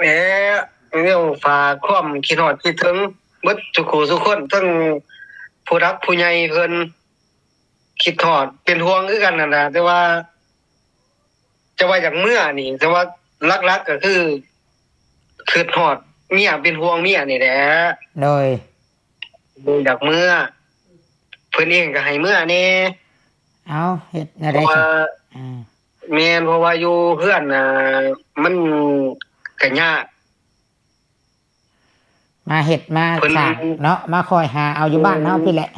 แหมเรื่องฝากความคิดฮอดคิดถึงเบิดทุกคู่ทุกคนทั้งผู้รักผู้ใหญ่เพิ่นคิดฮอดเป็นห่วงคือกันนั่นน่ะแต่ว่าจะว่าจากเมื่อนี่แต่ว่าลักๆก็คือคิดฮอดเมียเป็นห่วงเมียนี่แหละโดยอยากเมื่อเพิ่นเองก็ให้เมื่อแน่เอาเฮ็ดแนวเพราะว่าใดสิอ่าแม่นเพราะว่าอยู่เฮือนน่ะมันก็ยากมาเฮ็ดมาเพิ่น สร้างเนาะมาคอยหาเอาอยู่บ้านเฮาพี่แหละ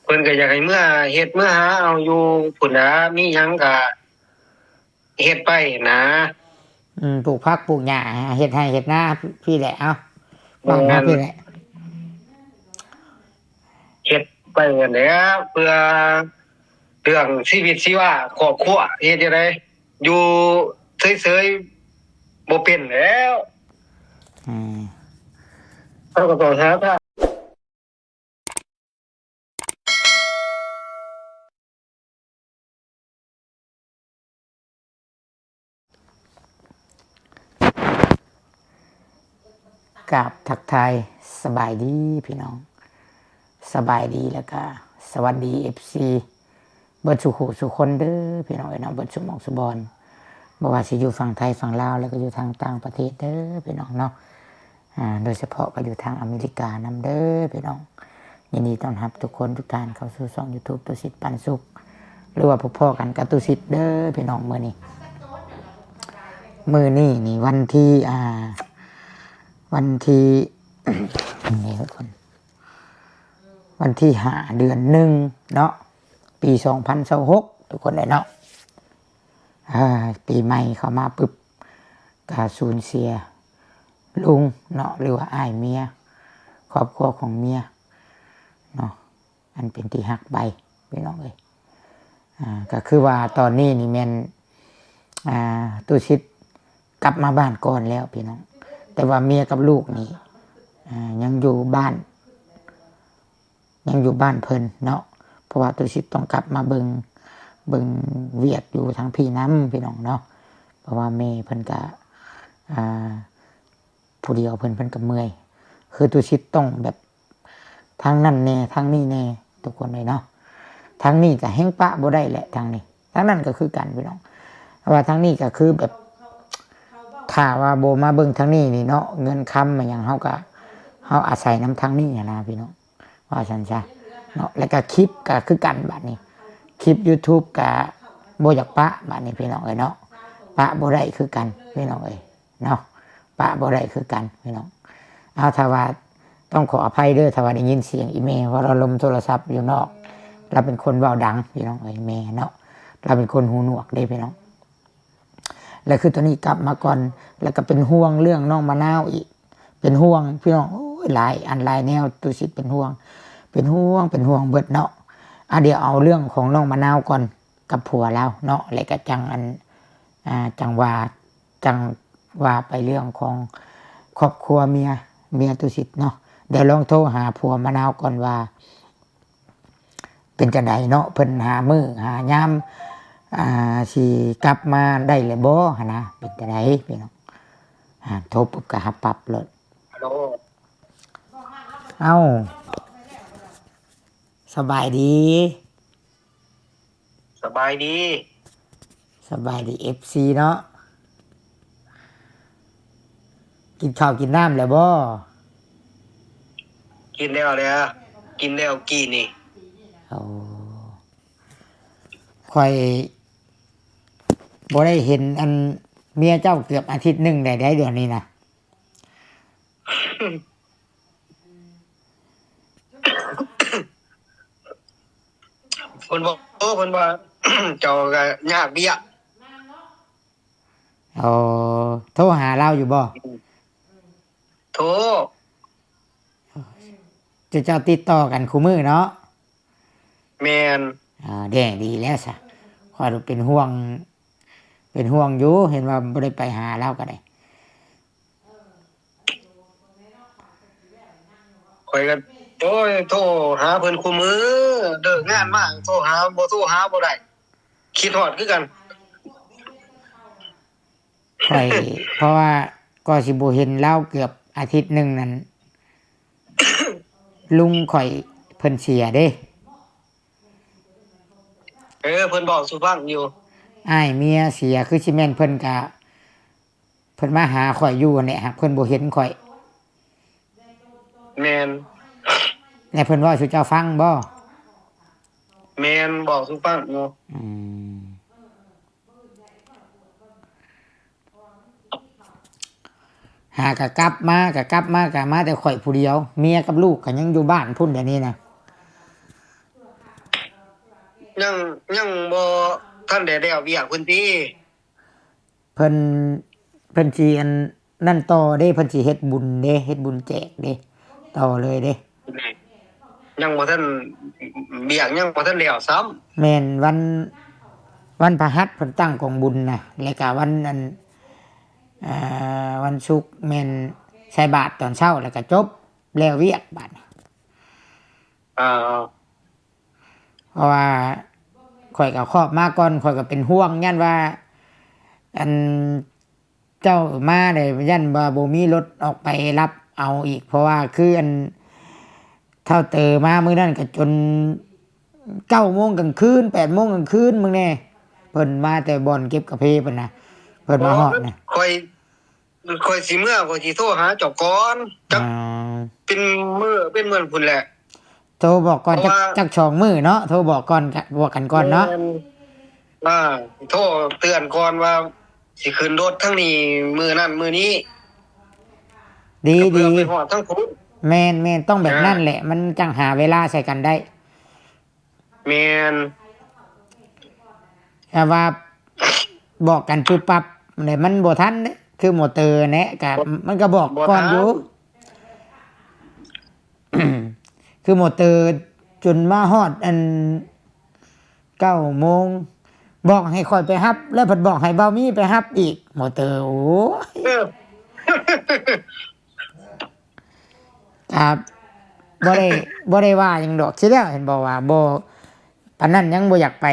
เพิ่นก็อยากให้เมื่อเฮ็ดเมื่อหาเอาอยู่พุ่นน่ะมีหยังก็เฮ็ดไปนะปลูกผักปลูกหญ้าเฮ็ดให้เฮ็ดนาพี่แหละเอาบ้านเฮาแม่นพี่แหละเฮ็ดไปนั่นแหละเพื่อเรื่องชีวิตชีวาครอบครัวเฮ็ดจังได๋อยู่เฉยๆบ่เป็นแล้วอืมเราก็ต้องหาทางกราบทักทายสบายดีพี่น้องสบายดีแล้วก็สวัสดี FC เบิดสุขุสุคนเด้อพี่น้องเนาะเบิดสุหมองสุบอนบ่ว่าสิอยู่ฝั่งไทยฝั่งลาวแล้วก็อยู่ทางต่างประเทศเด้อพี่น้องเนาะโดยเฉพาะก็อยู่ทางอเมริกานำเด้อพี่น้องยินดีต้อนรับทุกคนทุกท่านเข้าสู่ช่อง YouTube ตุสิทธิ์ปันสุขหรือว่าพบพ่อกันกับตุสิทธิ์เด้อพี่น้องมื้อนี้นี่วันที่นี่ทุกคนวันที่5 เดือน 1เนาะปี2026ทุกคนเลยเนาะปีใหม่เข้ามาปึ๊บก็สูญเสียลุงเนาะหรือว่าอ้ายเมียครอบครัวของเมียเนาะอันเป็นที่หักใบพี่น้องเอ้ยก็คือว่าตอนนี้นี่แม่นตู้ชิดกลับมาบ้านก่อนแล้วพี่น้องแต่ว่าเมียกับลูกนี่ยังอยู่บ้านเพิ่นเนาะเพราะว่าตู้ชิดต้องกลับมาเบิ่งเวียกอยู่ทางพี่น้ำพี่น้องเนาะเพราะว่าแม่เพิ่นก็ผู้เดียวเพิ่นก็เมื่อยคือตุชิตต้องแบบทางนั้นแน่ทางนี้แน่ทุกคนเลยเนาะทางนี้ก็แห้งปะบ่ได้แหละทางนี้ทางนั้นก็คือกันพี่น้องว่าทางนี้ก็คือแบบถ้าว่าบ่มาเบิ่งทางนี้นี่เนาะเงินค้ำมันหยังเฮาก็เฮาอาศัยน้ำทางนี้นะพี่น้องว่าซั่นซะเนาะแล้วก็คลิปก็คือกันบัดนี้คลิป YouTube ก็บ่อยากปะบัดนี้พี่น้องเอ้ยเนาะปะบ่ได้คือกันพี่น้องเอ้ยเนาะปะบ่ได้คือกันพี่น้องเอาถ้าว่าต้องขออภัยเด้อถ้าว่าได้ยินเสียงอีเมลเพราะเราลมโทรศัพท์อยู่นอกเราเป็นคนเว้าดังพี่น้องเอ้ยแม่เนาะเราเป็นคนหูหนวกเด้พี่น้องแล้วคือตัวนี้กลับมาก่อนแล้วก็เป็นห่วงเรื่องน้องมะนาวอีกเป็นห่วงพี่น้องโอ้ยหลายอันหลายแนวตุสิเป็นห่วงเบิดเนาะเดี๋ยวเอาเรื่องของน้องมะนาวก่อนกับผัวเราเนาะแล้วก็จังจังว่าไปเรื่องของครอบครัวเมียตุสิทธิ์เนาะเดี๋ยวลองโทรหาผัวมะนาวก่อนว่าเป็นจังไดเนาะเพิ่นหามื้อหายามสิกลับมาได้เลยบ่หั่นนะเป็นจังไดพี่น้องโทรปุ๊บก็หับปั๊บเลยฮัลโหลเอ้าสบายดีสบายดี FC เนาะกินข้าวกินน้ำแล้วบ่กินแล้วกินแล้วกี่นี่โอ้ค่อยบ่ได้เห็นอันเมียเจ้าเกือบอาทิตย์หนึ่งได้เดี๋ยวนี้นะเพิ่นบอกเพิ่นว่า เจ้าก็ยากเบี้ยโอ้โทรหาเราอยู่บ่โทรเจ้าติดต่อกันคู่มือเนาะแม่นแด่ดีแล้วซะข้อยเป็นห่วงอยู่เห็นว่าบ่ได้ไปหาเราก็ได้ข่อยก็โอ้ยโทรหาเพิ่นคู่มือเลิกงานมาโทรหาบ่ได้คิดฮอดคือกัน ค่อยเพราะว่า ก็สิบ่เห็นเล่าเกือบอาทิตย์หนึงนั่น ลุงข่อยเพิ่นเสียเด้ เพิ่นบอกสุฟังอยู่ อ้ายเมียเสียคือสิแม่นเพิ่นก็เพิ่นมาหาข่อยอยู่เนี่ยฮะเพิ่นบ่เห็นข่อย แมน แล้วเพิ่นเว้าสู่เจ้าฟังบ่ แมนบอกสุฟังอยู่ อืมหากะกลับมากะกลับมากะมาแต่ข่อยผู้เดียว เมียกับลูกก็ยังอยู่บ้านพุ่นเดี๋ยวนี้นะ ยังบ่ท่านได้แล้วเวียกเพิ่นติ เพิ่นเพิ่นสิอันนั่นต่อเด้เพิ่นสิเฮ็ดบุญเด้เฮ็ดบุญแจกเด้ต่อเลยเด้ ยังบ่ท่านเวียกยังบ่ท่านแล้วซ้ำ แม่นวันพฤหัสเพิ่นตั้งกองบุญนะแล้วก็วันอันวันศุกร์แม่นใส่บาตรตอนเช้าแล้วก็จบแล้วเวียกบาดนี้ อ่า เพราะว่าข่อยก็ครอบมาก่อนข่อยก็เป็นห่วงยันว่า อันเจ้ามาได้ยันว่าบ่มีรถออกไปรับเอาอีก เพราะว่าคืออันเท่าเตอมามื้อนั้นก็จน9:00 นกลางคืน8:00 นกลางคืนมึงแน่เพิ่นมาแต่บ่อนเก็บกาแฟเพิ่นน่ะเพิ่นมาฮอดน่ะ ค่อยสิเมื่อค่อยสิโทรหาเจ้าก่อนจักเป็นมื้อพุ่นแหละ โทรบอกก่อนจัก2 มื้อเนาะโทรบอกก่อนบอกกันก่อนเนาะ ว่าโทรเตือนก่อนว่าสิขึ้นรถทั้งนี้มื้อนั้นมื้อนี้ ดี เพื่อไปฮอดทั้งพุ่น แม่นต้องแบบนั้นแหละ มันจังหาเวลาใส่กันได้ แม่น แต่ว่าบอกกันปุ๊บปั๊บเนี่ยมันบ่ทันเด้คือหมอเตอร์แนะกะมันก็บอกก่อนอยู่ คือหมอเตอร์จนมาฮอดอัน9 โมงบอกให้ค่อยไปรับ แล้วเพิ่นบอกให้เบามีไปรับอีกหมอเตอร์โอ้ย เออ ครับบ่ได้ว่าหยังดอกสิแล้วเห็นบอกว่าบ่ปานนั้นยังบ่อยากไป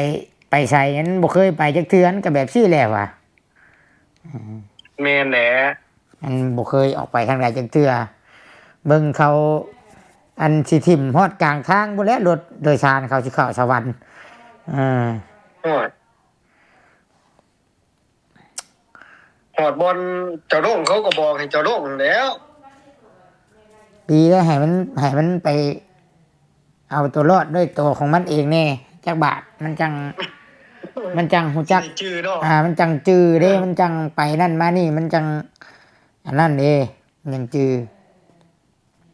ไสนั้นบ่เคยไปจักเทื่อก็แบบซี่แหละว่ะ แม่นแหละ มันบ่เคยออกไปทางใดจักเทื่อเบิ่งเขาอันสิทิ่มฮอดกลางทางบ่แล้วรถโดยสารเขาสิเข้าสวรรค์ฮอดบอลเจ้าโด่งเขาก็บอกให้เจ้าโด่งแล้ว ดีแล้วให้มันไปเอาตัวรอดด้วยตัวของมันเองแน่จักบาทมันจังฮู้จัก ชื่อเนาะ มันจังจือเด้ มันจังไปนั่นมานี่ มันจังอันนั้นเด้มันจังจือ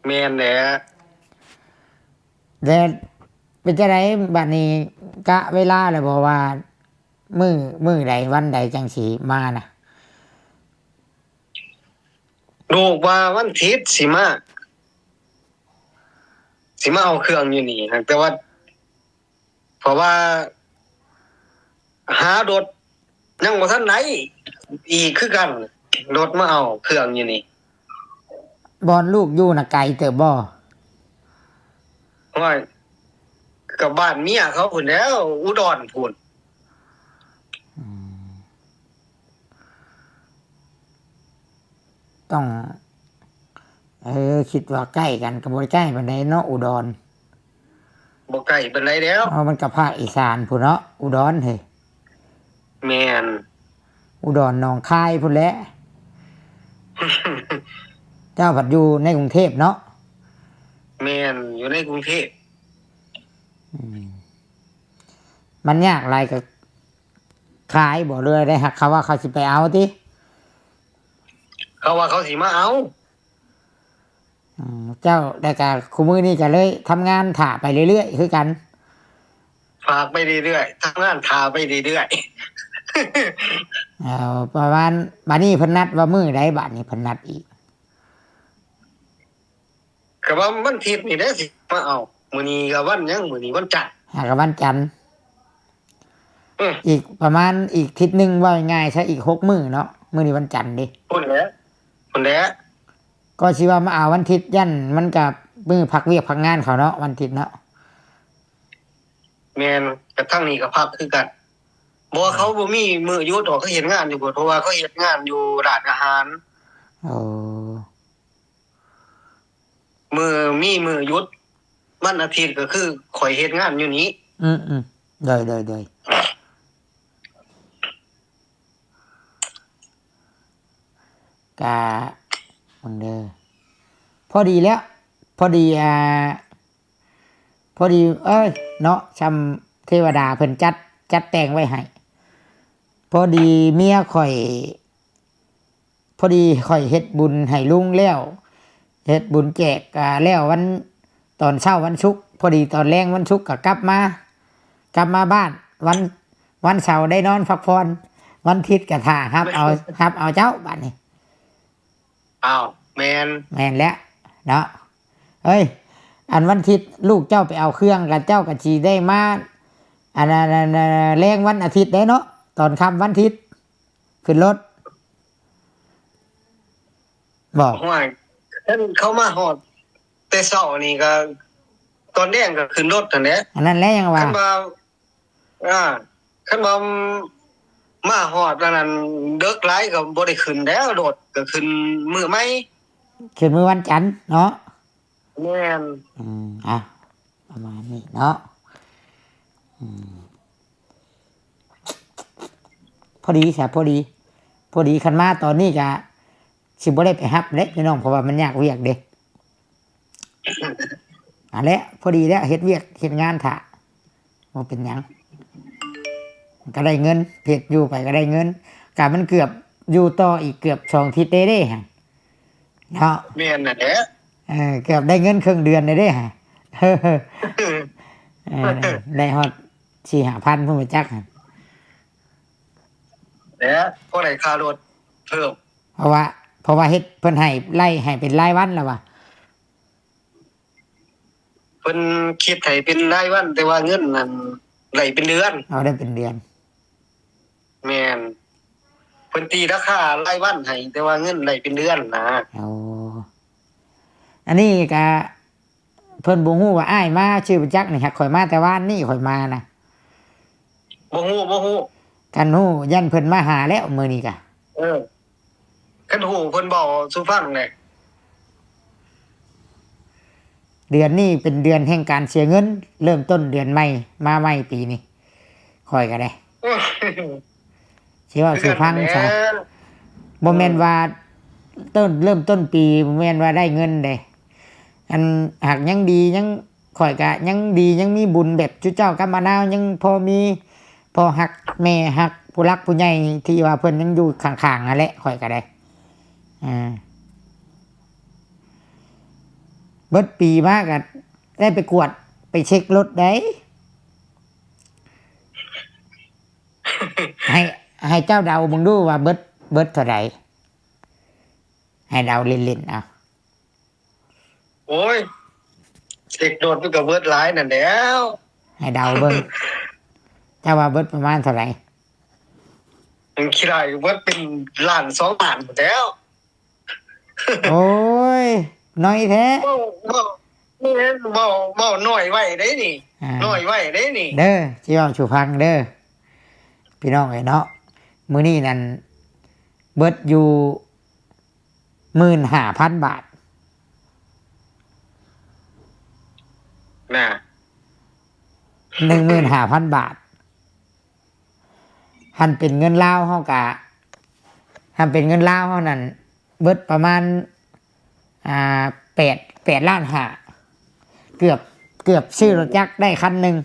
แม่นแหละ แต่เป็นจังไดบัดนี้กะเวลาแล้วบ่ว่ามื้อใดวันใดจังสิมาน่ะ ลูกว่าวันอาทิตย์สิมาเอาเครื่องอยู่นี่แต่ว่า เพราะว่าหารถยังบ่ทันไหนอีกคือกันรถมาเอาเครื่องอยู่นี่ บอนลูกอยู่น่ะไกลเติบบ่ ว่ากับบ้านเมียเขาพุ่นแล้ว อุดรพุ่น ต้องคิดว่าใกล้กันก็บ่ได้ใกล้ปานใดเนาะอุดร บ่ไกลปานใดแล้ว มันก็ภาคอีสานพุ่นเนาะอุดรเฮ้ย แม่น อุดรหนองคายพุ่นแหละ เจ้าผัดอยู่ในกรุงเทพเนาะ แม่นอยู่ในกรุงเทพ มันยากไรก็ขายบ่เรือได้หักเขาว่าเขาสิไปเอาติ เขาว่าเขาสิมาเอา เจ้าได้กะคุมือนี่ก็เลยทำงานถ่าไปเรื่อยๆคือกัน ฝากไปเรื่อยๆทำงานทาไปเรื่อย ประมาณบัดนี้เพิ่นนัดว่ามื้อใดบัดนี้เพิ่นนัดอีก ๆก็ว่าวันอาทิตย์นี่ได้สิมาเอามื้อนี้ก็วันหยังมื้อนี้วันจันทร์ หากวันจันทร์ อือ อีกประมาณอีกทิศหนึงว่าง่ายๆใช่อีก6 มื้อเนาะมื้อนี้วันจันทร์ดิ พุ่นแหละ ก็สิว่ามาเอาวันอาทิตย์ยันมันก็มื้อพักเวียกพักงานเขาเนาะวันอาทิตย์เนาะ แม่นกับทั้งนี้ก็พักคือกันบ่ว่าเขาบ่มีมื้อหยุดออกเขาเฮ็ดงานอยู่บ่เพราะว่าเขาเฮ็ดงานอยู่ร้านอาหาร โอ้ มือหยุดวันอาทิตย์ก็คือข่อยเฮ็ดงานอยู่นี้ โดยกะบังเด้อพอดีแล้ว พอดีพอดี เอ้ยเนาะชำเทวดาเพิ่นจัดแต่งไว้ให้พอดีเมียข่อย พอดีข่อยเฮ็ดบุญให้ลุงแล้วเฮ็ดบุญแจกแล้ววันตอนเช้าวันศุกร์พอดีตอนแรงวันศุกร์ก็กลับมาบ้าน วันเสาร์ได้นอนพักผ่อนวันอาทิตย์ก็ท่าเอาเจ้าบัดนี้ อ้าวแมน แม่นแล้วเนาะเอ้ย อันวันอาทิตย์ลูกเจ้าไปเอาเครื่องกับเจ้ากับจีได้มาอันนั้นแรงวันอาทิตย์ได้เนาะตอนค่ำวันอาทิตย์ขึ้นรถบอก ว่าท่านเข้ามาฮอดแต่เช้านี่ก็ตอนแดงก็ขึ้นรถนั่นแหละ อันนั้นแล้วยังว่า คันว่าคันว่ามาฮอดอันนั้นเด็กหลายก็บ่ได้ขึ้นแล้วโดดก็ขึ้นมื้อใหม่ ขึ้นมื้อวันจันทร์เนาะ แม่น อ่ะประมาณนี้เนาะพอดีใช่พอดีคันมาตอนนี้ก็สิบ่ได้ไปฮับเด้พี่น้องเพราะว่ามันยากเวียกเด้แล้วพอดีแล้วเฮ็ดเวียกเฮ็ดงานถ่ะบ่เป็นหยังก็ได้เงินเฮ็ดอยู่ไปก็ได้เงินกะมันเกือบอยู่ต่ออีกเกือบ2อาทิตย์เด้ฮะเนาะ แม่นนั่นแหละ เกือบได้เงินครึ่งเดือนเลยเด้ฮะได้ฮอด 4-5,000พุ่นไปจักหั่น แล้วก็ได้ค่ารถเพิ่ม เพราะว่าเฮ็ดเพิ่นให้ไล่ให้เป็นรายวันแล้วว่ะ เพิ่นคิดให้เป็นรายวันแต่ว่าเงินนั่นไหลเป็นเดือน เอาได้เป็นเดือน แม่นเพิ่นตีราคารายวันให้แต่ว่าเงินไหลเป็นเดือนนะ เอาอันนี้ก็เพิ่นบ่ฮู้ว่าอ้ายมาชื่อประจักษ์นี่ฮักข่อยมาแต่ว่านนี่ข่อยมานะ บ่ฮู้ กันฮู้ยันเพิ่นมาหาแล้วมื้อนี้ก็ คันฮู้เพิ่นบอกสู่ฟังแหละ เดือนนี้เป็นเดือนแห่งการเสียเงิน เริ่มต้นเดือนใหม่มาใหม่ปีนี้ข่อยก็ได้สิว่าสิฟังซะบ่แม่นว่าเริ่มต้นปีบ่แม่นว่าได้เงินเด้อันหากยังดียังข่อยก็ยังดียังมีบุญแบบจุเจ้ากับมะนาวยังพอมีพอหักแม่หักผู้รักผู้ใหญ่ที่ว่าเพิ่นยังอยู่ข้างๆนั่นแหละข่อยก็ได้เบิดปีมากก็ได้ไปกวดไปเช็ครถได้ ให้เจ้าเดาเบิ่งดูว่าเบิดเท่าไหร่ให้เดาเล่นๆเอา โอ้ยเด็กโดดมันก็เบิดหลายนั่นแหล้ว ให้เดาเบิ่ง เจ้าว่าเบิดประมาณเท่าไหร่ มันคิดได้เบิดเป็นล้าน2ล้านหมดแล้ว โอ้ยน้อยแท้ เว้านี่เว้าน้อยไว้เด้นี่น้อยไว้เด้นี่ เด้อสิเว้าสู่ฟังเด้อพี่น้องเอ้ยเนาะมื้อนี้นั่นเบิดอยู่ 15,000 บาท น่ะ 15,000 บาทหันเป็นเงินลาวเฮากะหันเป็นเงินลาวเฮานั่นเบิดประมาณ8ล้านห้าเกือบซื้อรถจักรได้คันหนึง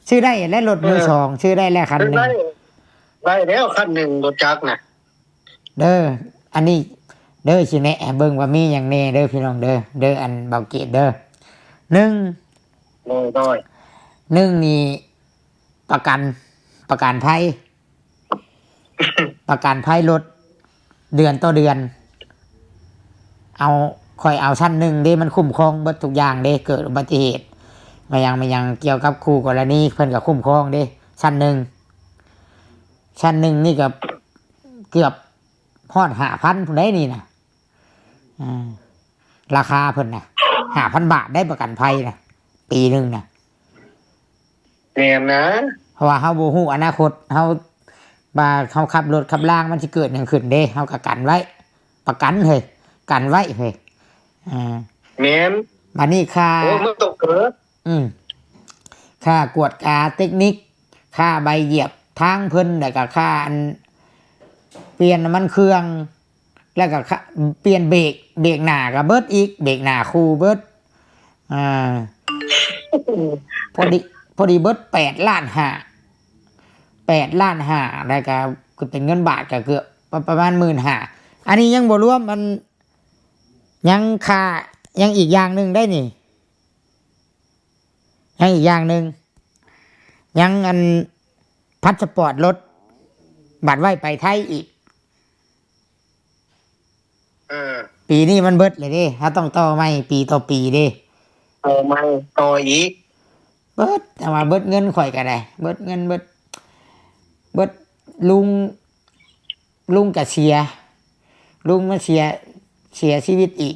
ซื้อได้และรถมือสองซื้อได้แล้วคันหนึง ได้แล้วคันหนึงรถจักรน่ะ เด้ออันนี้เด้อสิแนะเบิ่งว่ามีหยังแน่เด้อพี่น้องเด้ออันเบาเกตเด้อ1น้อย นี่ประกันภัย ประกันภัยรถเดือนต่อเดือนค่อยเอาชั้นหนึ่งเด้มันคุ้มครองเบิดทุกอย่างเด้เกิดอุบัติเหตุมายังเกี่ยวกับคู่กรณีเพิ่นก็คุ้มครองเด้ชั้นหนึ่งนี่ก็เกือบฮอด 5,000 พุ่นได้นี่น่ะราคาเพิ่นน่ะ 5,000 บาทได้ประกันภัยน่ะปีนึงน่ะ แม่นนะ เพราะว่าเฮาบ่ฮู้อนาคตเฮาขับรถขับล่างมันสิเกิดหยังขึ้นเด้เฮาก็กันไว้ ประกันเฮ้ยกันไว้เฮ้ยแม่นบัดนี้ค่าโอ้มันต้องเกิดค่ากวดกาเทคนิคค่าใบเหยียบทางเพิ่นแล้วก็ค่าอันเปลี่ยนน้ำมันเครื่อง แล้วก็เปลี่ยนเบรกหน้าก็เบิดอีกเบรกหน้าคู่เบิดพอดีเบิด8,500,000แล้วก็เป็นเงินบาทก็เกือบประมาณ15,000อันนี้ยังบ่รวมมันยังค่ายังอีกอย่างหนึ่งได้นี่ยังอีกอย่างหนึ่งยังอันพาสปอร์ตรถบัตรไว้ไปไทยอีกปีนี้มันเบิดเลยดิถ้าต้องต่อไม่ปีต่อปีดิต่อไม่ต่ออีกเบิดแต่ว่าเบิดเงินข่อยก็ได้เบิดเงินเบิดลุงก็เสียลุงมาเสียชีวิตอีก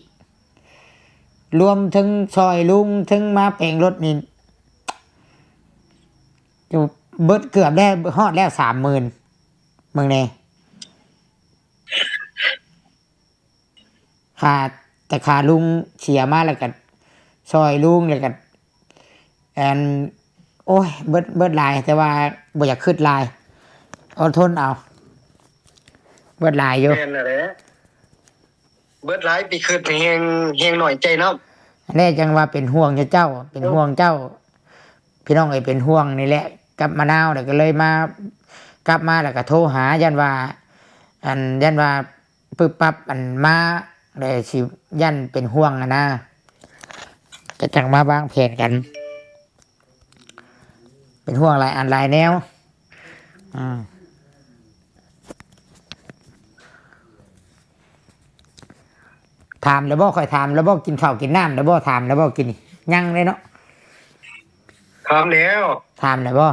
รวมถึงซอยลุงถึงมาแปลงรถนี่อยู่เบิดเกือบได้ฮอดแล้ว30,000เมืองเนี่ยแต่ค่าลุงเสียมาแล้วก็ซอยลุงแล้วก็โอ้ยเบิดหลายแต่ว่าบ่อยากขึ้นหลายอดทนเอาเบิดหลายอยู่แม่นแหละเบิดหลายปีขึ้นแฮงหน่อยใจเนาะแน่จังว่าเป็นห่วงเจ้าเป็นห่วงเจ้าพี่น้องเป็นห่วงนี่แหละกับมะนาวแล้วก็เลยมากลับมาแล้วก็โทรหายันว่าปึ๊บปั๊บมาเลยสิยันเป็นห่วงนะจะจังมาวางแผนกันเป็นห่วงหลายแนวถามแล้วบ่ค่อยถามแล้วบ่กินข้าวกินน้ำแล้วบ่ถามแล้วบ่กินยังเลยเนาะถามแล้วบ่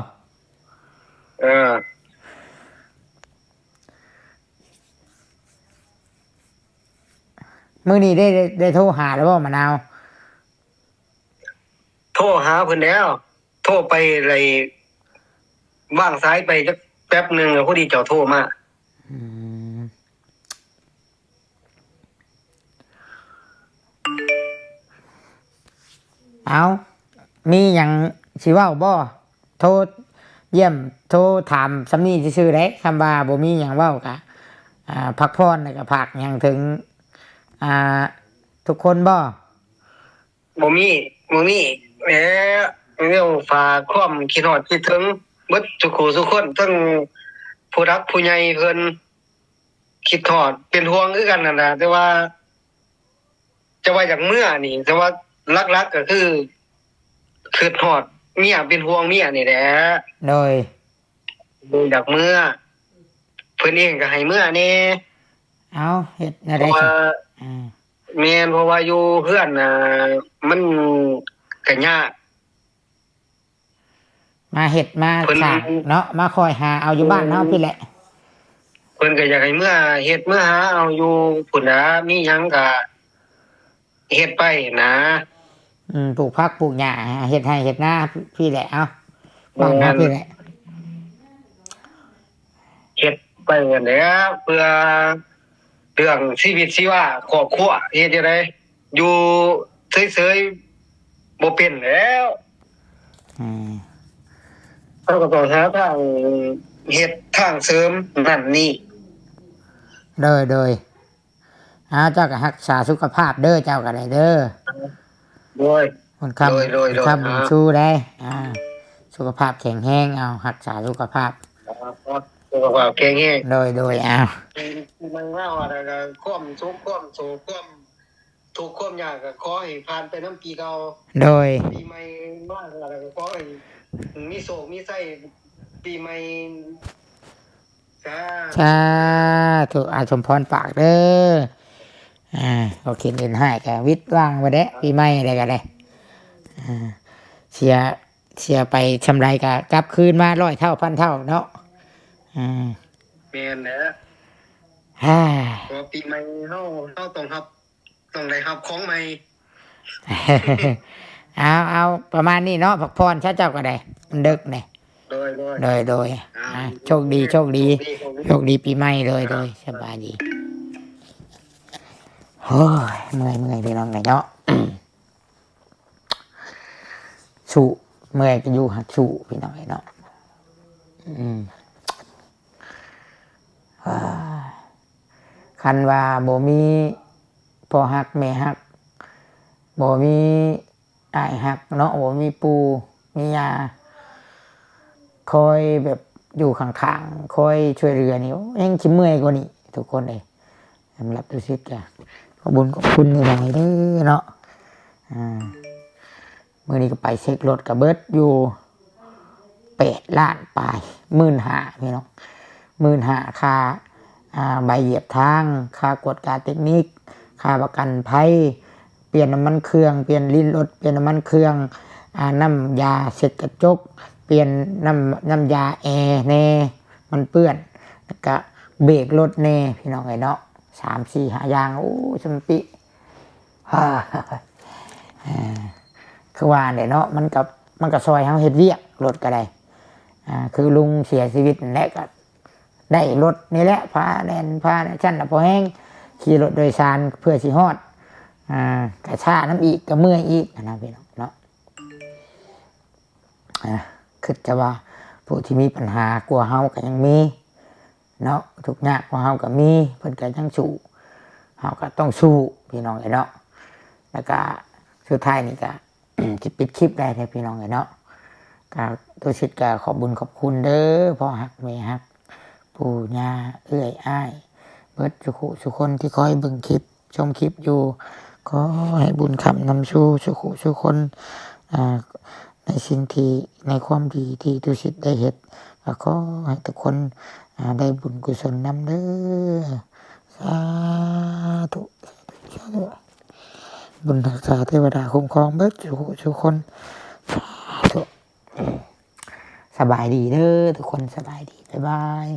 มื้อนี้ได้โทรหาแล้วบ่มะนาวโทรหาเพิ่นแล้วโทรไปเลยว่างซ้ายไปจักแป๊บนึงพอดีเจ้าโทรมาเอามีหยังสิเว้าบ่โทรเยี่ยมโทรถามสำนีซื่อๆได้คำว่าบ่มีหยังเว้ากะพักผ่อนแล้วก็พักหยังถึงทุกคนบ่มีแหมเรื่องฝากความคิดฮอดคิดถึงเบิดทุกคนทั้งผู้รักผู้ใหญ่เพิ่นคิดฮอดเป็นห่วงคือกันนั่นน่ะแต่ว่าจะว่าจากเมื่อนี่แต่ว่าลักๆก็คือฮอดเมียเป็นห่วงเมียนี่แหละโดยจากเมื่อเพิ่นเองก็ให้เมื่อแน่เอาเฮ็ดแนวใดสิแม่นเพราะว่าอยู่เฮือนน่ะมันก็ยากมาเฮ็ดมาสร้างเนาะมาคอยหาเอาอยู่บ้านเฮาพี่แหละเพิ่นก็อยากให้เมื่อเฮ็ดเมื่อหาเอาอยู่พุ่นน่ะมีหยังก็เฮ็ดไปนะปลูกผักปลูกหญ้าเฮ็ดให้เฮ็ดนาพี่แหละเอ้าบ้านเฮาพี่แหละเฮ็ดไปนั่นแหละเพื่อเรื่องชีวิตชีวาครอบครัวเฮ็ดจังได๋อยู่เฉยๆบ่เป็นแล้วเราก็ต้องหาทางเฮ็ดทางเสริมนั่นนี่โดยเจ้าก็รักษาสุขภาพเด้อเจ้าก็ได้เด้อโดยคนคำสู้ได้สุขภาพแข็งแรงเอารักษาสุขภาพสุขภาพแข็งแรงโดยมันเล่าอะไรก็ความสุขความโศกความทุกข์ความยากก็ขอให้ผ่านไปน้ำปีเก่าโดยปีใหม่มาอะไรก็ขอให้มีโศกมีไส้ปีใหม่สาธุสมพรปากเด้อโอเคเล่นให้ก็วิทย์ว่างไว้เด้ปีใหม่อะไรก็ได้เสียไปชำไรก็กลับคืนมา100 เท่า1,000 เท่าเนาะแม่นแหละพอปีใหม่เฮาต้องได้รับของใหม่เอาประมาณนี้เนาะพักผ่อนเจ้าก็ได้มันดึกนี่โดยโชคดีปีใหม่เลยสบายดี โอ้ยเมื่อยพี่น้องเนาะ สู้เมื่อยก็อยู่หักสู้พี่น้องเนาะคันว่าบ่มีพ่อฮักแม่ฮักบ่มีอ้ายฮักเนาะบ่มีปู่มีย่าคอยแบบอยู่ข้างๆคอยช่วยเหลือนี่ยังสิเมื่อยกว่านี้ทุกคนเลยสำหรับทุกสิ่งจ้ะขอบคุญขอบคุณหลายๆเด้อเนาะมื้อนี้ก็ไปเช็ครถกับเบิดอยู่8 ล้านปลาย15,000พี่น้อง15,000ค่าใบเหยียบทางค่ากวดการเทคนิคค่าประกันภัยเปลี่ยนน้ำมันเครื่องเปลี่ยนลิ้นรถเปลี่ยนน้ำมันเครื่องน้ำยาเช็ดกระจกเปลี่ยนน้ำยาแอร์แน่มันเปื้อนแล้วก็เบรกรถแน่พี่น้องไอ้เนาะ3-4-5อย่างโอ้ชมปิคือว่าเนี่ยเนาะมันก็ซอยเฮาเฮ็ดเวียกรถก็ได้คือลุงเสียชีวิตนั่นแหละก็ได้รถนี่แหละพาแน่นพาชั้นพอแห้งขี่รถโดยสารเพื่อสิฮอดกระชาน้ำอีกก็เมื่อยอีกนะพี่น้องเนาะคือจะว่าผู้ที่มีปัญหากลัวเฮาก็ยังมีเนาะทุกข์ยากกว่าเฮาก็มีเพิ่นก็ยังสู้เฮาก็ต้องสู้พี่น้องเนาะแล้วก็สุดท้ายนี่ก็ จะปิดคลิปได้แท้พี่น้องเนาะก็ตัวชิดก็ขอบบุญขอบคุณเด้อพ่อฮักแม่ฮักปู่ย่าเอื้อยอ้ายเบิดสุคนที่คอยเบิ่งคลิปชมคลิปอยู่ก็ให้บุญคำนำชูสุคนในสิ่งที่ในความดีที่ตุสิทธิ์ได้เฮ็ดก็ขอให้ทุกคนได้บุญกุศลนำเด้อสาธุบุญรักษาเทวดาคุ้มครองเบิดทุกคนสาธุสบายดีเด้อทุกคนสบายดีบ๊ายบาย